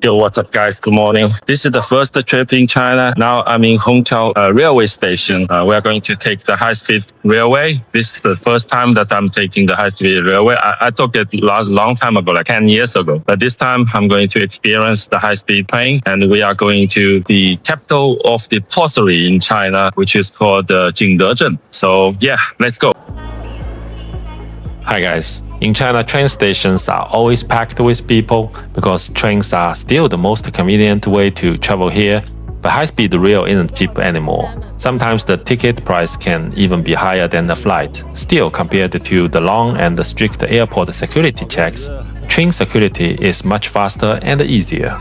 Yo, what's up, guys? Good morning. This is the first trip in China. Now I'm in Hongqiao railway station. We are going to take the high-speed railway. This is the first time that I'm taking the high-speed railway. I took it long time ago, like 10 years ago. But this time I'm going to experience the high-speed train, and we are going to the capital of the porcelain in China, which is called Jingdezhen. So yeah, let's go. Hi guys. In China, train stations are always packed with people because trains are still the most convenient way to travel here, but high-speed rail isn't cheap anymore. Sometimes the ticket price can even be higher than the flight. Still, compared to the long and strict airport security checks, train security is much faster and easier.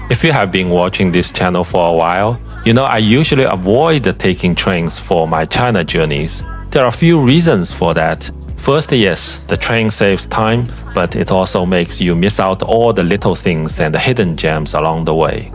If you have been watching this channel for a while, you know I usually avoid taking trains for my China journeys. There are a few reasons for that. First, yes, the train saves time, but it also makes you miss out all the little things and the hidden gems along the way.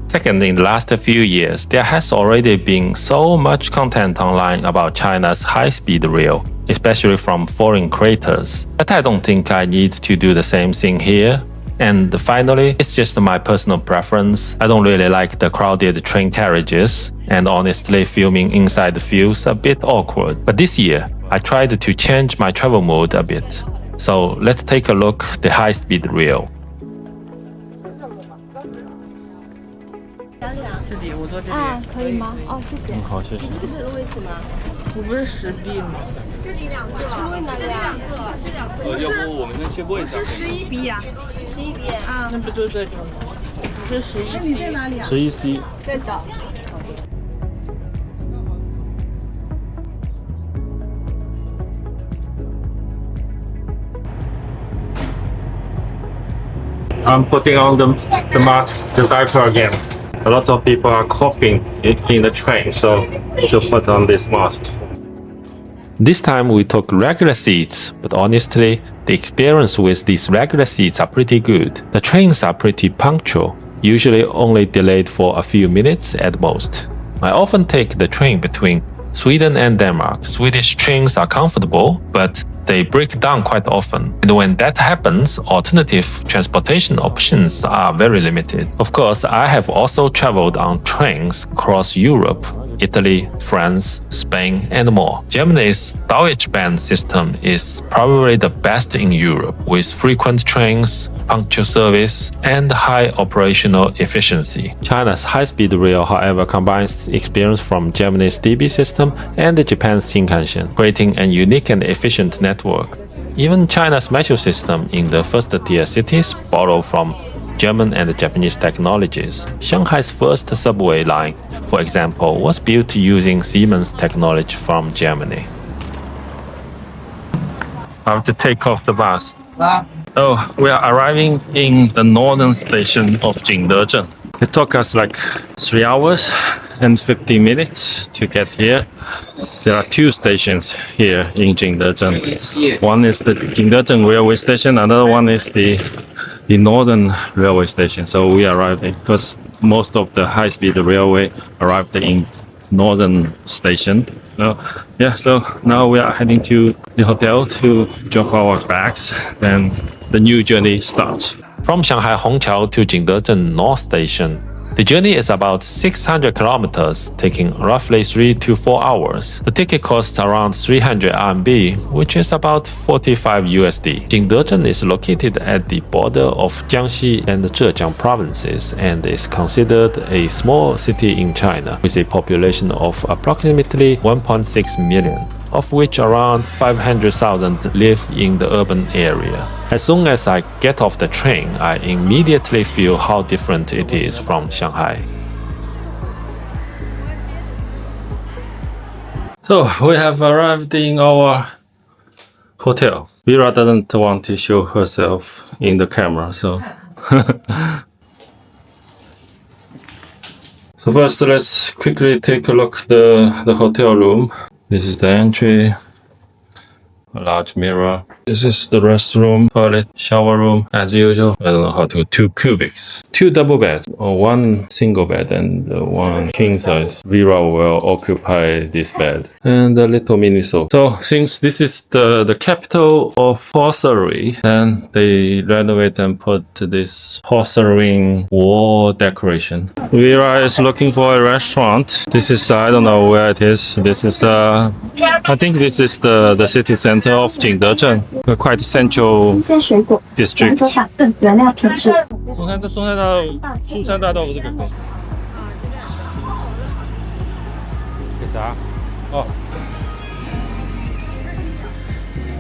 Second, in the last few years, there has already been so much content online about China's high-speed rail, especially from foreign creators, that I don't think I need to do the same thing here. And finally, it's just my personal preference. I don't really like the crowded train carriages, and honestly, filming inside feels a bit awkward. But this year, I tried to change my travel mode a bit. So let's take a look at the high-speed rail. 这里我坐这里可以吗？哦，谢谢。好，谢谢。这是为什么？我不是实币吗？这里两个，是为哪个呀？要不我们先切过一下。11笔呀，11笔啊。那不就在这吗？不是11 C。你在哪里啊11C。在的。I'm putting on the diaper again. A lot of people are coughing in the train, so to put on this mask. This time we took regular seats, but honestly, the experience with these regular seats are pretty good. The trains are pretty punctual, usually only delayed for a few minutes at most. I often take the train between Sweden and Denmark. Swedish trains are comfortable, but they break down quite often. And when that happens, alternative transportation options are very limited. Of course, I have also traveled on trains across Europe, Italy, France, Spain, and more. Germany's Deutsche Bahn system is probably the best in Europe, with frequent trains, punctual service, and high operational efficiency. China's high-speed rail, however, combines experience from Germany's DB system and Japan's Shinkansen, creating a unique and efficient network. Even China's metro system in the first-tier cities borrow from German and Japanese technologies. Shanghai's first subway line, for example, was built using Siemens technology from Germany. I have to take off the mask. Oh, we are arriving in the northern station of Jingdezhen. It took us like 3 hours and 50 minutes to get here. There are two stations here in Jingdezhen. One is the Jingdezhen railway station, another one is the northern railway station. So we arrived because most of the high-speed railway arrived in northern station. So now we are heading to the hotel to drop our bags. Then the new journey starts. From Shanghai Hongqiao to Jingdezhen North Station, the journey is about 600 kilometers, taking roughly 3 to 4 hours. The ticket costs around 300 RMB, which is about 45 USD. Jingdezhen is located at the border of Jiangxi and Zhejiang provinces and is considered a small city in China, with a population of approximately 1.6 million. Of which around 500,000 live in the urban area. As soon as I get off the train, I immediately feel how different it is from Shanghai. So we have arrived in our hotel. Vera doesn't want to show herself in the camera, so so first let's quickly take a look at the hotel room. This is the entry. a large mirror. This is the restroom, toilet, shower room, as usual. I don't know how to. 2 cubics, 2 double beds, or 1 single bed and 1 king size. Vera will occupy this bed. And a little mini sofa. So since this is the capital of porcelain, then they renovate and put this porcelain wall decoration. Vera is looking for a restaurant. This is, I don't know where it is. This is, I think this is the city center of Jingdezhen, a quite central district. 中山大道不是北边。给啥？哦。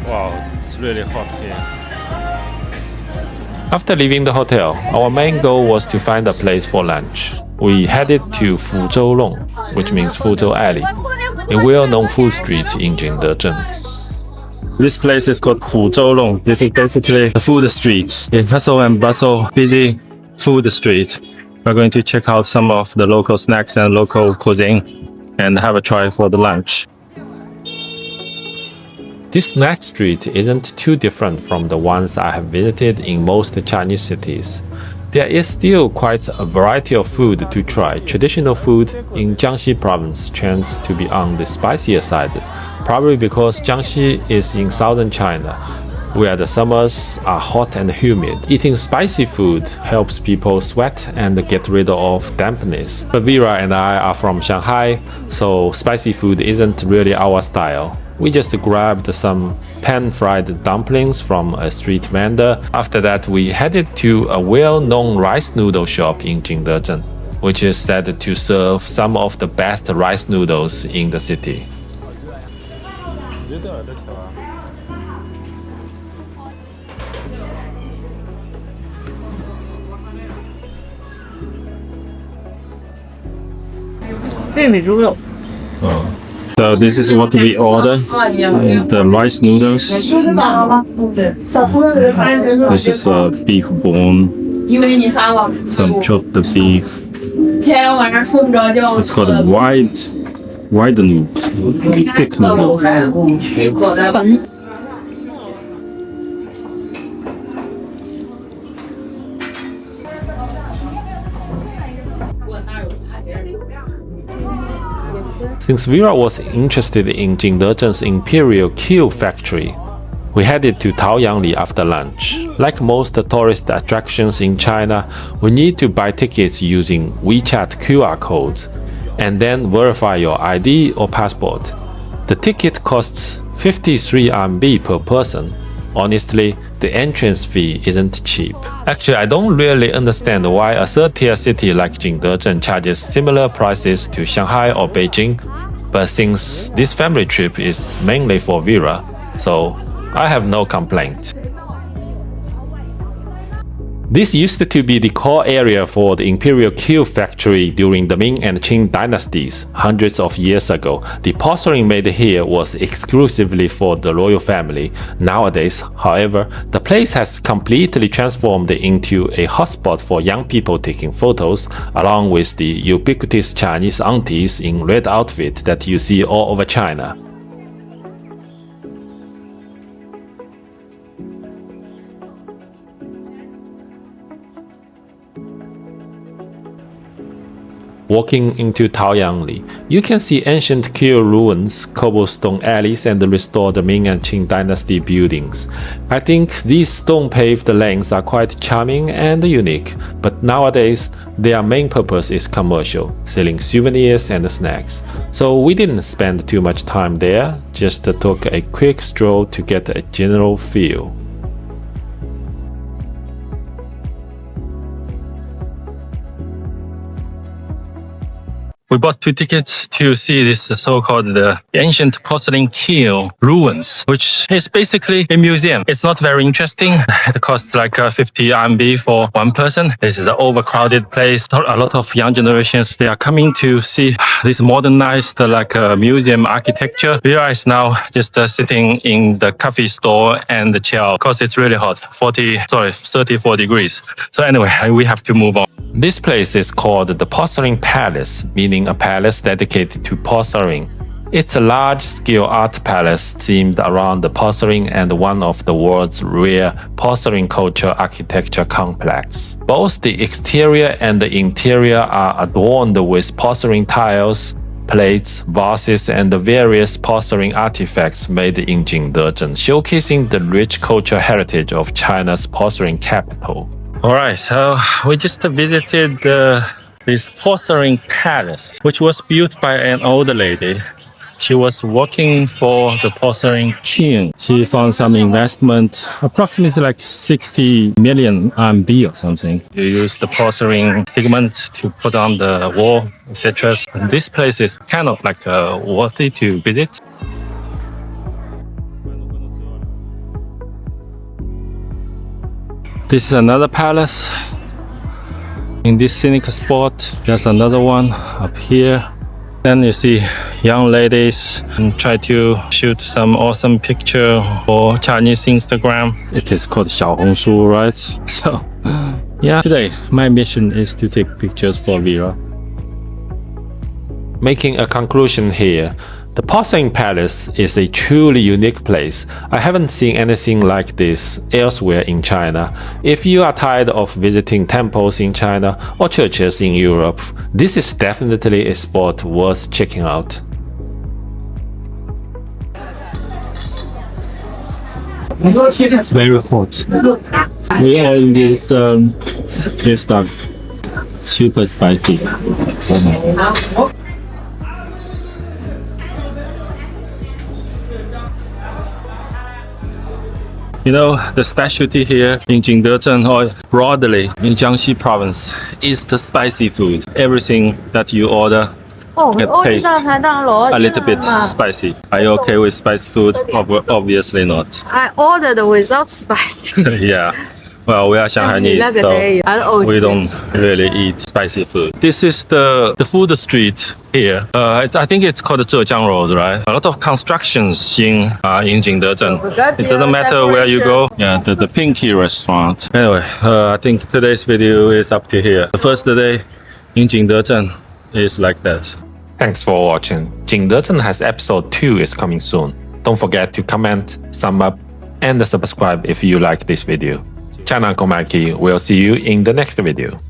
Wow, it's really hot here. After leaving the hotel, our main goal was to find a place for lunch. We headed to Fuzhou Long, which means Fuzhou Alley, a well-known food street in Jingdezhen. This place is called Fuzhou Long. This is basically the food street. A hustle and bustle, busy food street. We're going to check out some of the local snacks and local cuisine and have a try for the lunch. This snack street isn't too different from the ones I have visited in most Chinese cities. There is still quite a variety of food to try. Traditional food in Jiangxi province tends to be on the spicier side, probably because Jiangxi is in southern China, where the summers are hot and humid. Eating spicy food helps people sweat and get rid of dampness. But Vera and I are from Shanghai, so spicy food isn't really our style. We just grabbed some pan-fried dumplings from a street vendor. After that, we headed to a well-known rice noodle shop in Jingdezhen, which is said to serve some of the best rice noodles in the city. So this is what we ordered, the rice noodles. This is a beef bone, some chopped beef. It's called white noodles, thick noodles. Since Vera was interested in Jingdezhen's Imperial Kiln factory, we headed to Taoyangli after lunch. Like most tourist attractions in China, we need to buy tickets using WeChat QR codes and then verify your ID or passport. The ticket costs 53 RMB per person. Honestly, the entrance fee isn't cheap. Actually, I don't really understand why a third-tier city like Jingdezhen charges similar prices to Shanghai or Beijing, but since this family trip is mainly for Vera, so I have no complaint. This used to be the core area for the Imperial Kiln factory during the Ming and Qing dynasties, hundreds of years ago. The porcelain made here was exclusively for the royal family. Nowadays, however, the place has completely transformed into a hotspot for young people taking photos, along with the ubiquitous Chinese aunties in red outfit that you see all over China. Walking into Taoyangli, you can see ancient kiln ruins, cobblestone alleys, and restored Ming and Qing dynasty buildings. I think these stone-paved lanes are quite charming and unique, but nowadays their main purpose is commercial, selling souvenirs and snacks. So we didn't spend too much time there, just took a quick stroll to get a general feel. We bought 2 tickets to see this so-called ancient porcelain kiln ruins, which is basically a museum. It's not very interesting. It costs like 50 RMB for one person. This is an overcrowded place. A lot of young generations, they are coming to see this modernized museum architecture. Vera is now just sitting in the coffee store and chill because it's really hot, 34 degrees. So anyway, we have to move on. This place is called the Porcelain Palace, meaning a palace dedicated to porcelain. It's a large-scale art palace themed around the porcelain and one of the world's rare porcelain culture architecture complex. Both the exterior and the interior are adorned with porcelain tiles, plates, vases, and the various porcelain artifacts made in Jingdezhen, showcasing the rich cultural heritage of China's porcelain capital. Alright, so we just visited this Porcelain Palace, which was built by an old lady. She was working for the Porcelain King. She found some investment, approximately like 60 million RMB or something. You use the porcelain segments to put on the wall, etc. This place is kind of like worthy to visit. This is another palace. In this scenic spot, there's another one up here. Then you see young ladies try to shoot some awesome picture for Chinese Instagram. It is called 小红书, right? So, yeah. Today, my mission is to take pictures for Vera. Making a conclusion here, the Porcelain Palace is a truly unique place. I haven't seen anything like this elsewhere in China. If you are tired of visiting temples in China or churches in Europe, this is definitely a spot worth checking out. It's very hot. We are in this stuff. Super spicy. You know, the specialty here in Jingdezhen or broadly in Jiangxi province is the spicy food. Everything that you order it tastes a little bit spicy. Are you okay with spicy food? Obviously not. I ordered without spicy. Yeah. Well, we are Shanghainese, so we don't really eat spicy food. This is the food street here. I think it's called the Zhejiang Road, right? A lot of constructions in Jingdezhen. It doesn't matter where you go. Yeah, the Pinky restaurant. Anyway, I think today's video is up to here. The first day in Jingdezhen is like that. Thanks for watching. Jingdezhen has episode 2 is coming soon. Don't forget to comment, thumb up, and subscribe if you like this video. China Uncle Mikey will see you in the next video.